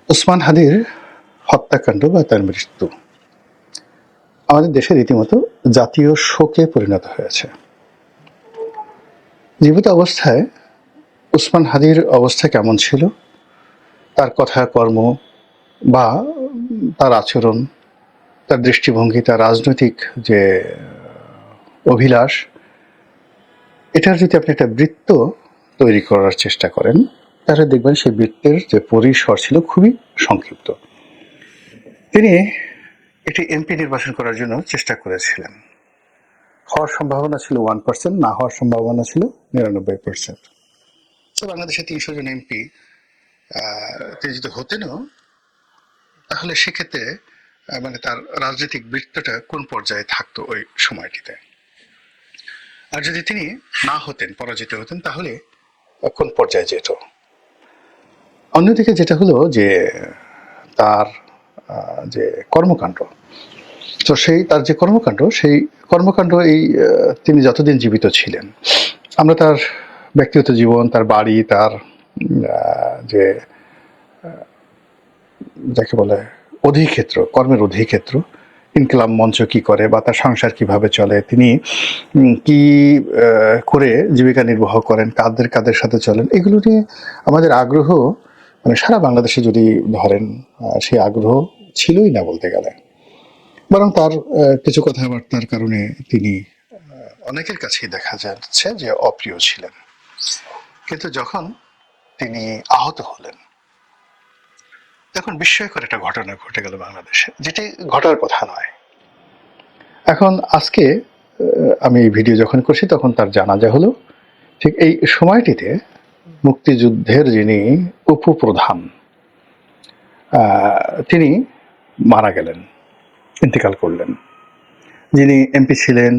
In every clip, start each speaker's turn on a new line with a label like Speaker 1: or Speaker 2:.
Speaker 1: ওসমান হাদির হত্যাকাণ্ড বা তার মৃত্যু আমাদের দেশে রীতিমতো জাতীয় শোকে পরিণত হয়েছে। জীবিত অবস্থায় ওসমান হাদির অবস্থা কেমন ছিল, তার কথা কর্ম বা তার আচরণ, তার দৃষ্টিভঙ্গি, তার রাজনৈতিক যে অভিলাষ, এটার যদি আপনি একটা বৃত্ত তৈরি করার চেষ্টা করেন, তাহলে দেখবেন সেই বৃত্তের যে পরিসর ছিল খুবই সংক্ষিপ্ত। তিনি একটি এমপি নির্বাচন করার জন্য চেষ্টা করেছিলেন। হওয়ার সম্ভাবনা ছিল 1%, না হওয়ার সম্ভাবনা ছিল 99%। বাংলাদেশে 300 জন এমপি তিনি যদি হতেনও, তাহলে সেক্ষেত্রে মানে তার রাজনৈতিক বৃত্তটা কোন পর্যায়ে থাকতো ওই সময়টিতে। আর যদি তিনি না হতেন, পরাজিত হতেন, তাহলে কোন পর্যায়ে যেত। অন্যদিকে যেটা হলো যে তার যে কর্মকাণ্ড, তো সেই তার যে কর্মকাণ্ড, সেই কর্মকাণ্ড এই তিনি যতদিন জীবিত ছিলেন, আমরা তার ব্যক্তিগত জীবন, তার বাড়ি, তার যে যাকে বলে অধিক্ষেত্র, কর্মের অধিক্ষেত্র, ইনকিলাব মঞ্চ কি করে বা তার সংসার কিভাবে চলে, তিনি কি করে জীবিকা নির্বাহ করেন, কাদের কাদের সাথে চলেন, এগুলো নিয়ে আমাদের আগ্রহ মানে সারা বাংলাদেশে যদি ধরেন সেই আগ্রহ ছিলই না বলতে গেলে। বরং তার কিছু কথাবার্তার কারণে তিনি অনেকের কাছেই দেখা যাচ্ছে যে অপ্রিয় ছিলেন। কিন্তু যখন তিনি আহত হলেন, তখন বিস্ময়কর একটা ঘটনা ঘটে গেল বাংলাদেশে, যেটি ঘটার কথা নয়। এখন আজকে আমি এই ভিডিও যখন করছি তখন তার জানাজা হলো। ঠিক এই সময়টিতে মুক্তিযুদ্ধের যিনি উপপ্রধান তিনি মারা গেলেন, ইন্তেকাল করলেন। যিনি এমপি ছিলেন,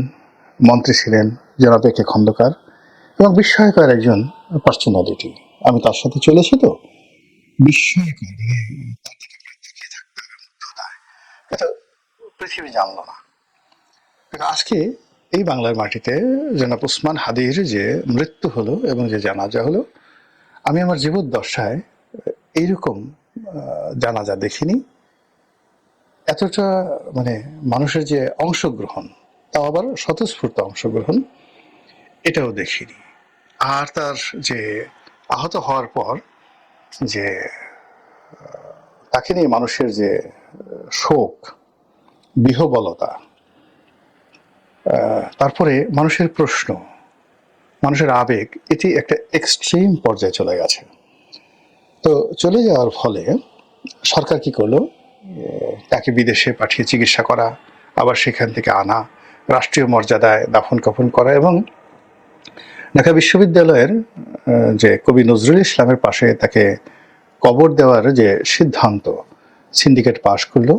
Speaker 1: মন্ত্রী ছিলেন, জনাব এ কে খন্দকার, এবং বিস্ময়কর একজন পার্সোনালিটি। আমি তার সাথে চলেছি, তো বিস্ময়কর, এটা পৃথিবী জানলো না। আজকে এই বাংলার মাটিতে জনাব ওসমান হাদির যে মৃত্যু হলো এবং যে জানাজা হলো, আমি আমার জীবদ্দশায় এইরকম জানাজা দেখিনি। এতটা মানে মানুষের যে অংশগ্রহণ, তাও আবার স্বতঃস্ফূর্ত অংশগ্রহণ, এটাও দেখিনি। আর তার যে আহত হওয়ার পর যে তাকে নিয়ে মানুষের যে শোক, বিহবলতা, তারপরে মানুষের প্রশ্ন, মানুষের আবেগ, এটি একটা এক্সট্রিম পর্যায়ে চলে গেছে। তো চলে যাওয়ার ফলে সরকার কি করলো, তাকে বিদেশে পাঠিয়ে চিকিৎসা করা, আবার সেখান থেকে আনা, রাষ্ট্রীয় মর্যাদায় দাফন কাফন করা, এবং ঢাকা বিশ্ববিদ্যালয়ের যে কবি নজরুল ইসলামের পাশে তাকে কবর দেওয়ার যে সিদ্ধান্ত সিন্ডিকেট পাশ করলো,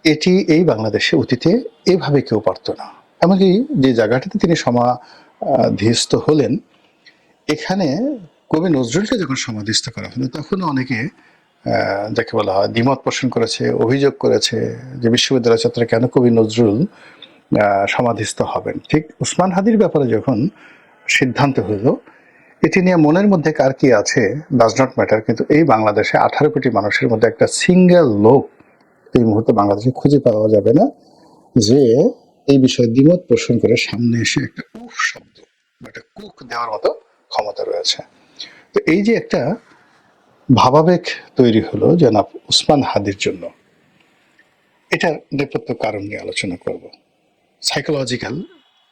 Speaker 1: এটি এই বাংলাদেশে অতীতে এভাবে কেউ পারত না। এমনকি যে জায়গাটিতে তিনি সমাধিস্থ হলেন, এখানে কবি নজরুলকে যখন সমাধিস্থ করা হলো, তখনও অনেকে যাকে বলা হয় দ্বিমত পোষণ করেছে, অভিযোগ করেছে যে বিশ্ববিদ্যালয় চত্বরে কেন কবি নজরুল সমাধিস্থ হবেন। ঠিক ওসমান হাদির ব্যাপারে যখন সিদ্ধান্ত হইল, এটি নিয়ে মনের মধ্যে কার কি আছে ডাজ নট ম্যাটার, কিন্তু এই বাংলাদেশে 18 কোটি মানুষের মধ্যে একটা সিঙ্গেল লোক এই মুহূর্তে বাংলাদেশে খুঁজে পাওয়া যাবে না যে এই বিষয়ে দ্বিমত পোষণ করে সামনে এসে একটা উফ শব্দ বা একটা কুক দেওয়ার মতো ক্ষমতা রয়েছে। তো এই যে একটা ভাবাবেগ তৈরি হলো জনাব ওসমান হাদির জন্য, এটার নেপথ্য কারণ নিয়ে আলোচনা করব, সাইকোলজিক্যাল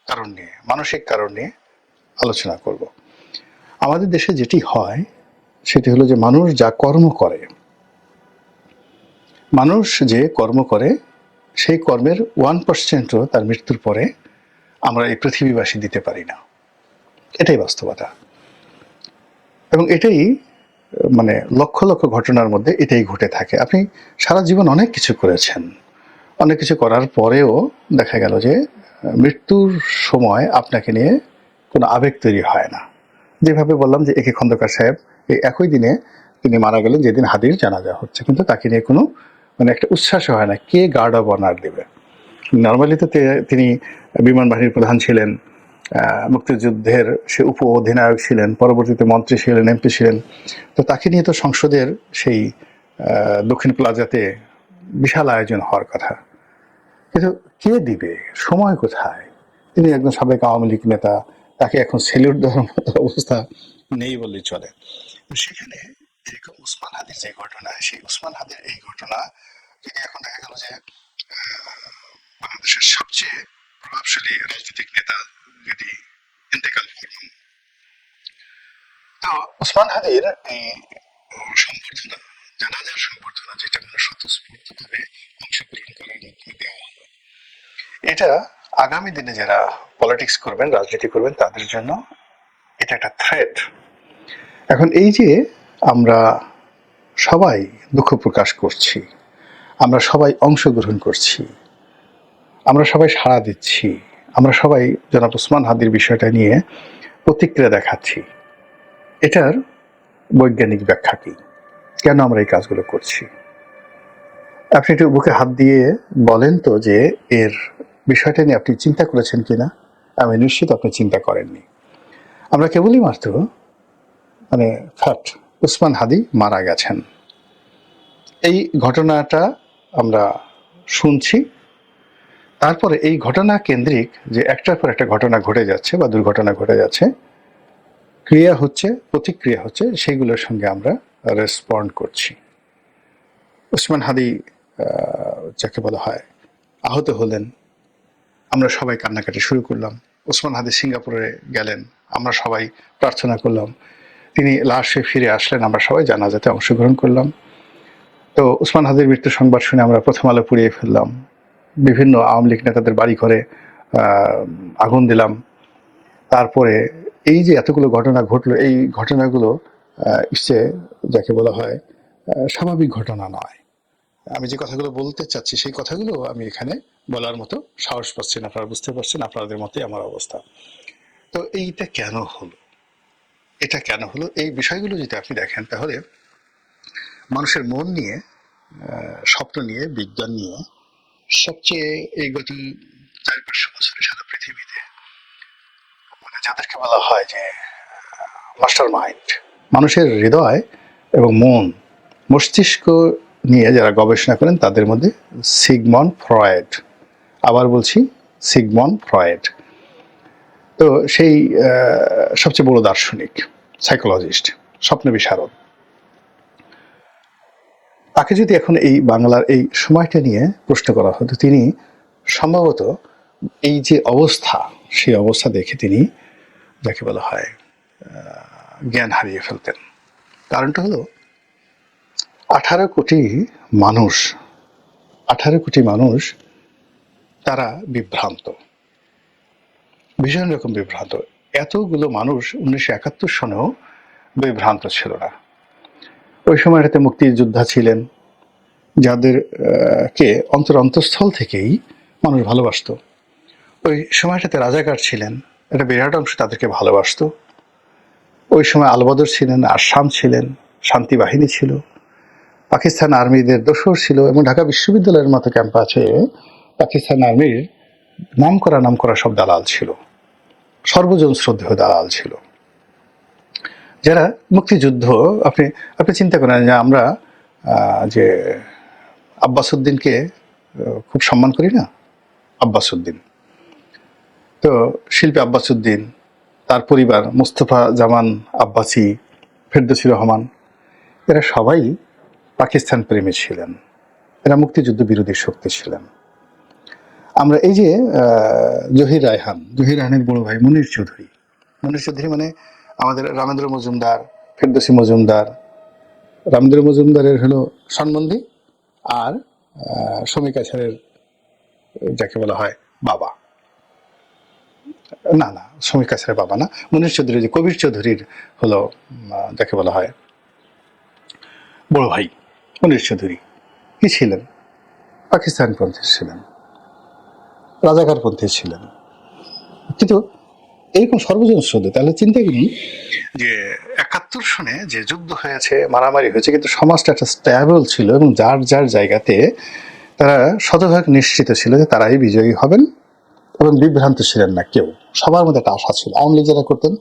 Speaker 1: কারণ নিয়ে, মানসিক কারণ নিয়ে আলোচনা করব। আমাদের দেশে যেটি হয় সেটি হলো যে মানুষ যা কর্ম করে, মানুষ যে কর্ম করে, সেই কর্মের 1%ও তার মৃত্যুর পরে আমরা এই পৃথিবীবাসী দিতে পারি না। এটাই বাস্তবতা, এবং এটাই মানে লক্ষ লক্ষ ঘটনার মধ্যে এটাই ঘটে থাকে। আপনি সারা জীবন অনেক কিছু করেছেন, অনেক কিছু করার পরেও দেখা গেল যে মৃত্যুর সময় আপনাকে নিয়ে কোনো আবেগ তৈরি হয় না। যেভাবে বললাম যে এ কে খন্দকার সাহেব এই একই দিনে তিনি মারা গেলেন যেদিন হাদির জানাজা হচ্ছে, কিন্তু তাকে নিয়ে কোনো মানে একটা উচ্ছ্বাস হয় না, কে গার্ড অব অনার দেবে। নর্মালি তো তিনি বিমান বাহিনীর প্রধান ছিলেন, মুক্তিযুদ্ধের সে উপ অধিনায়ক ছিলেন, পরবর্তীতে মন্ত্রী ছিলেন, এমপি ছিলেন। তো তাকে নিয়ে তো সংসদের সেই দক্ষিণ প্লাজাতে বিশাল আয়োজন হওয়ার কথা, কিন্তু কে দিবে, সময় কোথায়? তিনি একজন সাবেক আওয়ামী লীগ নেতা, তাকে এখন সেলিউট দেওয়ার মতো অবস্থা নেই বললেই চলে। সেখানে এরকম উসমান হাদির যে ঘটনা, সেই উসমান হাদির এই ঘটনা যদি এখন দেখা গেল যে বাংলাদেশের সবচেয়ে প্রভাবশালী রাজনৈতিক নেতা যদি ইন্তেকাল করলেন, তো উসমান হাদির এই সম্বর্ধনা, জানাজার সম্বর্ধনা, যেটা মানুষ স্বতঃস্ফূর্তভাবে অংশগ্রহণ করার মাধ্যমে দেওয়া হলো, এটা আগামী দিনে যারা পলিটিক্স করবেন, রাজনীতি করবেন, তাদের জন্য এটা একটা থ্রেট। এখন এই যে আমরা সবাই দুঃখ প্রকাশ করছি, আমরা সবাই অংশগ্রহণ করছি, আমরা সবাই সাড়া দিচ্ছি, আমরা সবাই জনাব ওসমান হাদির বিষয়টা নিয়ে প্রতিক্রিয়া দেখাচ্ছি, এটার বৈজ্ঞানিক ব্যাখ্যা কি? কেন আমরা এই কাজগুলো করছি? আপনি একটু বুকে হাত দিয়ে বলেন তো যে এর বিষয়টা নিয়ে আপনি চিন্তা করেছেন কিনা। আমি নিশ্চিত আপনি চিন্তা করেননি। আমরা কেবলই মাত্র মানে ফ্যাক্ট, উসমান হাদি মারা গেছেন, এই ঘটনাটা আমরা শুনছি। তারপরে এই ঘটনা কেন্দ্রিক যে একটার পর একটা ঘটনা ঘটে যাচ্ছে বা দুর্ঘটনা ঘটে যাচ্ছে, ক্রিয়া হচ্ছে, প্রতিক্রিয়া হচ্ছে, সেইগুলোর সঙ্গে আমরা রেসপন্ড করছি। উসমান হাদি যাকে বলা হয় আহত হলেন, আমরা সবাই কান্নাকাটি শুরু করলাম। ওসমান হাদি সিঙ্গাপুরে গেলেন, আমরা সবাই প্রার্থনা করলাম। তিনি লাশে ফিরে আসলেন, আমরা সবাই জানাজাতে অংশগ্রহণ করলাম। তো ওসমান হাদির মৃত্যু সংবাদ শুনে আমরা প্রথম আলো পুড়িয়ে ফেললাম, বিভিন্ন আওয়ামী লীগ নেতাদের বাড়ি ঘরে আগুন দিলাম। তারপরে এই যে এতগুলো ঘটনা ঘটলো, এই ঘটনাগুলো ইসে যাকে বলা হয় স্বাভাবিক ঘটনা নয়। আমি যে কথাগুলো বলতে চাচ্ছি সেই কথাগুলো আমি এখানে বলার মতো সাহস পাচ্ছি না। আপনারা বুঝতে পারছেন, আপনাদের মতোই আমার অবস্থা। তো এইটা কেন হলো, এটা কেন হলো, এই বিষয়গুলো যদি আপনি দেখেন, তাহলে মানুষের মন নিয়ে, স্বপ্ন নিয়ে, বিজ্ঞান নিয়ে সবচেয়ে এই গত 400-500 বছরে সারা পৃথিবীতে মানে যাদেরকে বলা হয় যে মাস্টার মাইন্ড, মানুষের হৃদয় এবং মন, মস্তিষ্ক নিয়ে যারা গবেষণা করেন, তাদের মধ্যে সিগমন্ড ফ্রয়েড, আবার বলছি সিগমন্ড ফ্রয়েড। তো সেই সবচেয়ে বড় দার্শনিক, সাইকোলজিস্ট, স্বপ্ন বিশারদ, তাকে যদি এখন এই বাংলার এই সময়টা নিয়ে প্রশ্ন করা হতো, তিনি সম্ভবত এই যে অবস্থা, সেই অবস্থা দেখে তিনি যাকে বলা হয় জ্ঞান হারিয়ে ফেলতেন। কারণটা হলো 18 কোটি মানুষ, 18 কোটি মানুষ তারা বিভ্রান্ত, ভীষণ রকম বিভ্রান্ত। এতগুলো মানুষ 1971 সনেও বিভ্রান্ত ছিল না। ওই সময়টাতে মুক্তিযোদ্ধা ছিলেন, যাদের কে অন্তঃস্থল থেকেই মানুষ ভালোবাসত। ওই সময়টাতে রাজাকার ছিলেন, একটা বিরাট অংশ তাদেরকে ভালোবাসত। ওই সময় আলবদর ছিলেন, আসাম ছিলেন, শান্তি বাহিনী ছিল, পাকিস্তান আর্মিদের দোসর ছিল, এবং ঢাকা বিশ্ববিদ্যালয়ের মতো ক্যাম্পাসে পাকিস্তান আর্মির নাম করা সব দালাল ছিল, সর্বজন শ্রদ্ধেয় দালাল ছিল। যারা মুক্তিযুদ্ধ, আপনি আপনি চিন্তা করেন যে আমরা যে আব্বাস উদ্দিনকে খুব সম্মান করি না, আব্বাস উদ্দিন, তো শিল্পী আব্বাস উদ্দিন, তার পরিবার মোস্তফা জামান আব্বাসী, ফেরদৌসী রহমান, এরা সবাই পাকিস্তান প্রেমী ছিলেন, এরা মুক্তিযুদ্ধ বিরোধী শক্তি ছিলেন। আমরা এই যে জহির রায়হানের বড় ভাই মনির চৌধুরী মানে আমাদের রামেন্দ্র মজুমদার, ফেরদৌসী মজুমদার, রামেন্দ্র মজুমদারের হলো সন্বন্ধী, আর শ্রমিক আচারের যাকে বলা হয় বাবা, না শ্রমিক আচারের বাবা না, মনির চৌধুরী, যে কবির চৌধুরীর হলো যাকে বলা হয় বড় ভাই মনির চৌধুরী, কি ছিলেন? পাকিস্তানপন্থী ছিলেন, রাজাকারপন্থী ছিলেন। কিন্তু এইরকম সর্বজন শ্রদ্ধা। তাহলে চিন্তা করি যে 71 সনে যে যুদ্ধ হয়েছে, মারামারি হয়েছে, কিন্তু সমাজটা একটা স্ট্যাবল ছিল এবং যার যার জায়গাতে তারা শতভাগ নিশ্চিত ছিল যে তারাই বিজয়ী হবেন, এবং বিভ্রান্ত ছিলেন না কেউ। সবার মধ্যে একটা আশা ছিল। আওয়ামী লীগ যারা করতেন,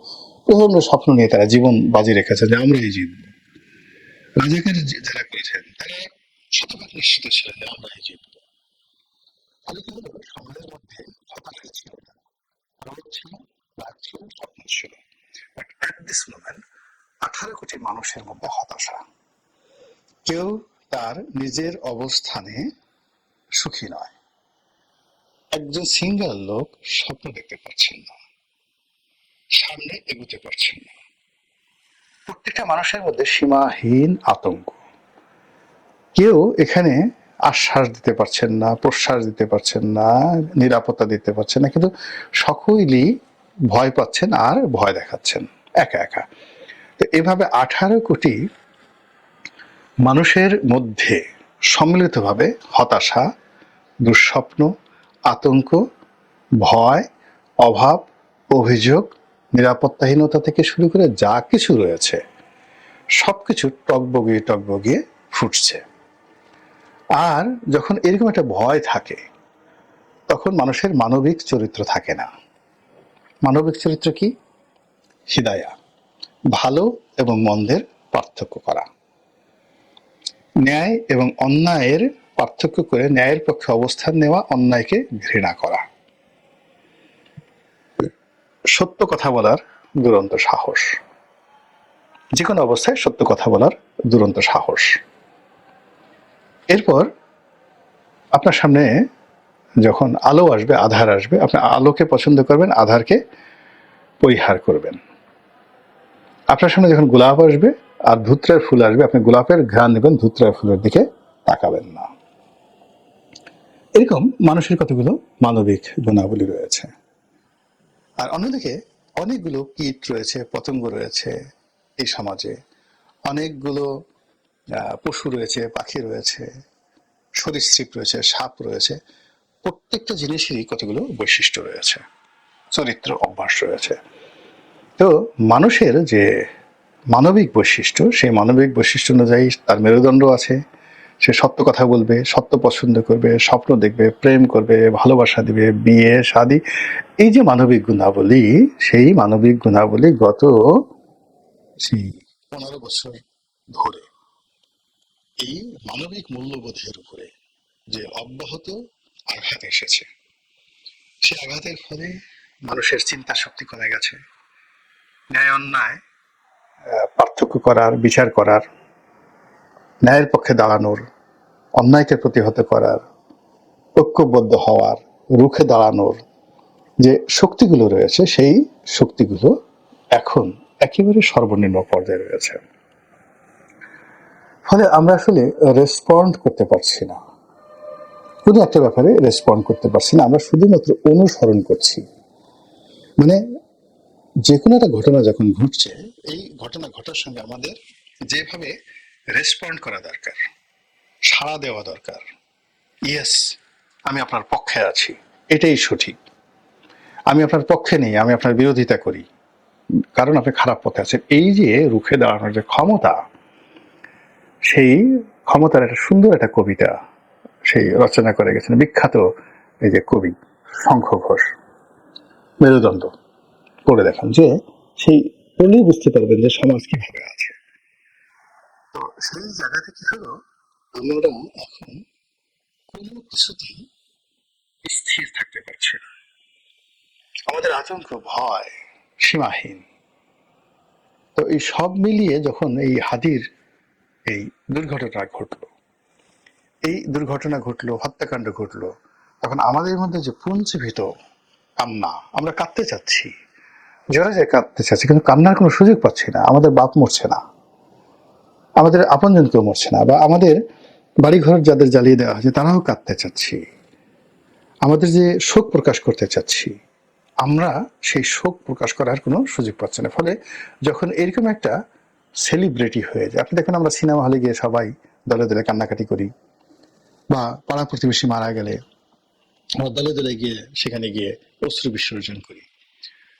Speaker 1: প্রচন্ড স্বপ্ন নিয়ে তারা জীবন বাজি রেখেছে যে আমরাই জিতব। রাজাকার যারা করেছেন তারা শতভাগ নিশ্চিত ছিলেন যে আমরাই জিতব। ফলে কি হলো, সমাজের মধ্যে হতাশা ছিল না, ক্রোধ ছিল, রাগ ছিল, স্বপ্ন ছিল। বাট অ্যাট দিস মোমেন্ট 18 কোটি মানুষের মধ্যে হতাশা। কেউ তার নিজের অবস্থানে সুখী নয়। একজন সিঙ্গেল লোক স্বপ্ন দেখতে পারছেন না, সামনে এগোতে পারছেন না। প্রত্যেকটা মানুষের মধ্যে সীমাহীন আতঙ্ক। কেউ এখানে আশ্বাস দিতে পারছেন না, প্রশ্বাস দিতে পারছেন না, নিরাপত্তা দিতে পারছেন না, কিন্তু সকলেই ভয় পাচ্ছেন আর ভয় দেখাচ্ছেন একা একা। তো এভাবে 18 কোটি মানুষের মধ্যে সম্মিলিতভাবে হতাশা, দুঃস্বপ্ন, আতঙ্ক, ভয়, অভাব, অভিযোগ, নিরাপত্তাহীনতা থেকে শুরু করে যা কিছু রয়েছে সবকিছু টগবগিয়ে টগবগিয়ে ফুটছে। আর যখন এরকম একটা ভয় থাকে তখন মানুষের মানবিক চরিত্র থাকে না। মানবিক চরিত্র কি? হিদায়া, ভালো এবং মন্দের পার্থক্য করা, ন্যায় এবং অন্যায়ের পার্থক্য করে ন্যায়ের পক্ষে অবস্থান নেওয়া, অন্যায়কে ঘৃণা করা, সত্য কথা বলার দুরন্ত সাহস, যে কোনো অবস্থায় সত্য কথা বলার দুরন্ত সাহস। এরপর আপনার সামনে যখন আলো আসবে, আধার আসবে, আপনি আলোকে পছন্দ করবেন, আধারকে পরিহার করবেন। আপনার সামনে যখন গোলাপ আসবে আর ধুত্রের ফুল আসবে, আপনি গোলাপের ঘ্রাণ নেবেন, ধুত্রের ফুলের দিকে তাকাবেন না। এরকম মানুষের কতগুলো মানবিক গুণাবলী রয়েছে। আর অন্যদিকে অনেকগুলো কীট রয়েছে, পতঙ্গ রয়েছে এই সমাজে, অনেকগুলো পশু রয়েছে, পাখি রয়েছে, সরীসৃপ রয়েছে, সাপ রয়েছে। প্রত্যেকটা জিনিসেরই কতগুলো বৈশিষ্ট্য রয়েছে, চরিত্র, অভ্যাস রয়েছে। তো মানুষের যে মানবিক বৈশিষ্ট্য, সেই মানবিক বৈশিষ্ট্য অনুযায়ী তার মেরুদণ্ড আছে। সে সত্য কথা বলবে, সত্য পছন্দ করবে, স্বপ্ন দেখবে, প্রেম করবে, ভালোবাসা দিবে, বিয়ে শাদী। এই যে মানবিক গুণাবলী, সেই মানবিক গুণাবলী গত সেই 15 বছর ধরে এই মানবিক মূল্যবোধের উপরে যে অব্যাহত আঘাত এসেছে, সে আঘাতের ফলে মানুষের চিন্তা শক্তি কমে গেছে। ন্যায় অন্যায় পার্থক্য করার, বিচার করার, ন্যায়ের পক্ষে দাঁড়ানোর, অন্যায়কে প্রতিহত করার, ঐক্যবদ্ধ হওয়ার, রুখে দাঁড়ানোর যে শক্তিগুলো রয়েছে, সেই শক্তিগুলো এখন একেবারে সর্বনিম্ন পর্যায়ে রয়েছে। ফলে আমরা আসলে রেসপন্ড করতে পারছি না, কোনো একটা ব্যাপারে রেসপন্ড করতে পারছি না। আমরা শুধুমাত্র অনুসরণ করছি। মানে যে কোনো একটা ঘটনা যখন ঘটছে, এই ঘটনা ঘটার সঙ্গে আমাদের যেভাবে রেসপন্ড করা দরকার, সাড়া দেওয়া দরকার, ইয়েস আমি আপনার পক্ষে আছি, এটাই সঠিক, আমি আপনার পক্ষে নেই, আমি আপনার বিরোধিতা করি কারণ আপনি খারাপ পথে আছেন, এই যে রুখে দাঁড়ানোর যে ক্ষমতা, সেই ক্ষমতার একটা সুন্দর একটা কবিতা সেই রচনা করে গেছেন বিখ্যাত এই যে কবি শঙ্খ ঘোষ। মেরুদণ্ড পড়ে দেখান, যে সেই পড়লেই বুঝতে পারবেন যে সমাজ কিভাবে আছে। তো সেই জায়গাতে কি হলো, আমরা এখন কোনো কিছুতেই স্থির থাকতে পারছি না। আমাদের আতঙ্ক, ভয় সীমাহীন। তো এই সব মিলিয়ে যখন এই হাদির এই দুর্ঘটনা ঘটলো, এই দুর্ঘটনা ঘটলো, হত্যাকাণ্ড ঘটলো, তখন আমাদের মধ্যে যে পুঞ্জীভূত কান্না, আমরা কাঁদতে চাচ্ছি, জোরে যে কাঁদতে চাচ্ছি, কিন্তু কান্নার কোনো সুযোগ পাচ্ছি না। আমাদের বাপ মরছে না, আমাদের আপনজন কেউ মরছে না, বা আমাদের বাড়িঘর যাদের জ্বালিয়ে দেওয়া হয়েছে তারাও কাঁদতে চাচ্ছি। আমাদের যে শোক প্রকাশ করতে চাচ্ছি, আমরা সেই শোক প্রকাশ করার কোনো সুযোগ পাচ্ছি না। ফলে যখন এরকম একটা সেলিব্রিটি হয়ে যায়, আপনি দেখুন আমরা সিনেমা হলে গিয়ে সবাই দলে দলে কান্নাকাটি করি, বা পাড়া প্রতিবেশী মারা গেলে আমরা দলে দলে গিয়ে সেখানে গিয়ে অশ্রু বিসর্জন করি।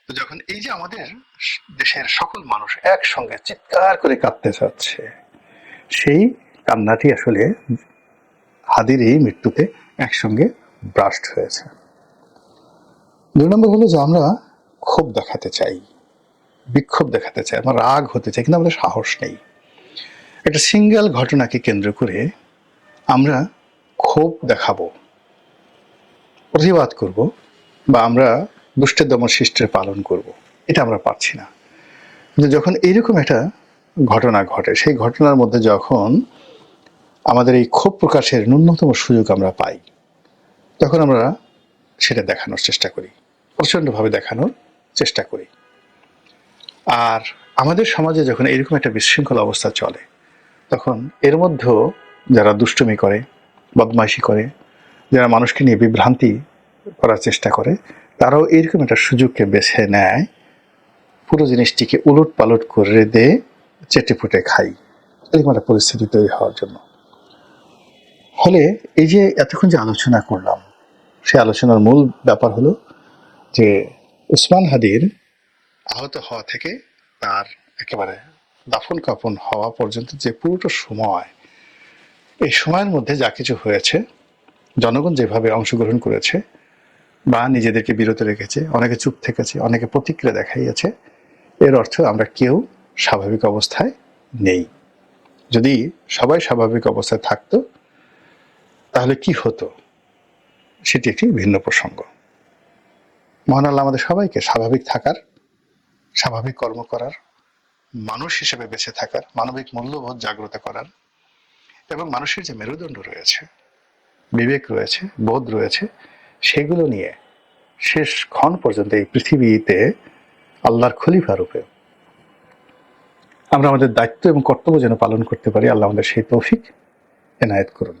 Speaker 1: তো যখন এই যে আমাদের দেশের সকল মানুষ একসঙ্গে চিৎকার করে কাঁদতে চাচ্ছে, সেই কান্নাটি আসলে হাদির এই মৃত্যুতে একসঙ্গে ব্রাস্ট হয়েছে। 2 নম্বর হলো যে আমরা ক্ষোভ দেখাতে চাই, বিক্ষোভ দেখাতে চাই, আমরা রাগ হতে চাই, কিন্তু আমাদের সাহস নেই। একটা সিঙ্গেল ঘটনাকে কেন্দ্র করে আমরা ক্ষোভ দেখাবো, প্রতিবাদ করব, বা আমরা দুষ্টের দমন শিষ্টের পালন করব, এটা আমরা পারছি না। কিন্তু যখন এইরকম একটা ঘটনা ঘটে, সেই ঘটনার মধ্যে যখন আমাদের এই ক্ষোভ প্রকাশের ন্যূনতম সুযোগ আমরা পাই, তখন আমরা সেটা দেখানোর চেষ্টা করি, প্রচণ্ডভাবে দেখানোর চেষ্টা করি। আর আমাদের সমাজে যখন এরকম একটা বিশৃঙ্খল অবস্থা চলে, তখন এর মধ্যেও যারা দুষ্টুমি করে, বদমাইশি করে, যারা মানুষকে নিয়ে বিভ্রান্তি করার চেষ্টা করে, তারাও এরকম একটা সুযোগকে বেছে নেয়, পুরো জিনিসটিকে উলট পালট করে দিয়ে চেটেপুটে খাই, এরকম একটা পরিস্থিতি তৈরি হওয়ার জন্য। ফলে এই যে এতক্ষণ যে আলোচনা করলাম, সেই আলোচনার মূল ব্যাপার হলো যে উসমান হাদির আহত হওয়া থেকে তার একেবারে দাফন কাফন হওয়া পর্যন্ত যে পুরোটা সময়, এই সময়ের মধ্যে যা কিছু হয়েছে, জনগণ যেভাবে অংশগ্রহণ করেছে বা নিজেদেরকে বিরত রেখেছে, অনেকে চুপ থেকেছে, অনেকে প্রতিক্রিয়া দেখাইয়াছে, এর অর্থ আমরা কেউ স্বাভাবিক অবস্থায় নেই। যদি সবাই স্বাভাবিক অবস্থায় থাকতো তাহলে কি হতো, সেটি একটি ভিন্ন প্রসঙ্গ। মহান আল্লাহ আমাদের সবাইকে স্বাভাবিক থাকার, স্বাভাবিক কর্ম করার, মানুষ হিসেবে বেঁচে থাকার, মানবিক মূল্যবোধ জাগ্রত করার, এবং মানুষের যে মেরুদণ্ড রয়েছে, বিবেক রয়েছে, বোধ রয়েছে, সেগুলো নিয়ে শেষ ক্ষণ পর্যন্ত এই পৃথিবীতে আল্লাহর খলিফা রূপে আমরা আমাদের দায়িত্ব এবং কর্তব্য যেন পালন করতে পারি। আল্লাহ আমাদের সেই তৌফিক এনায়েত করুন।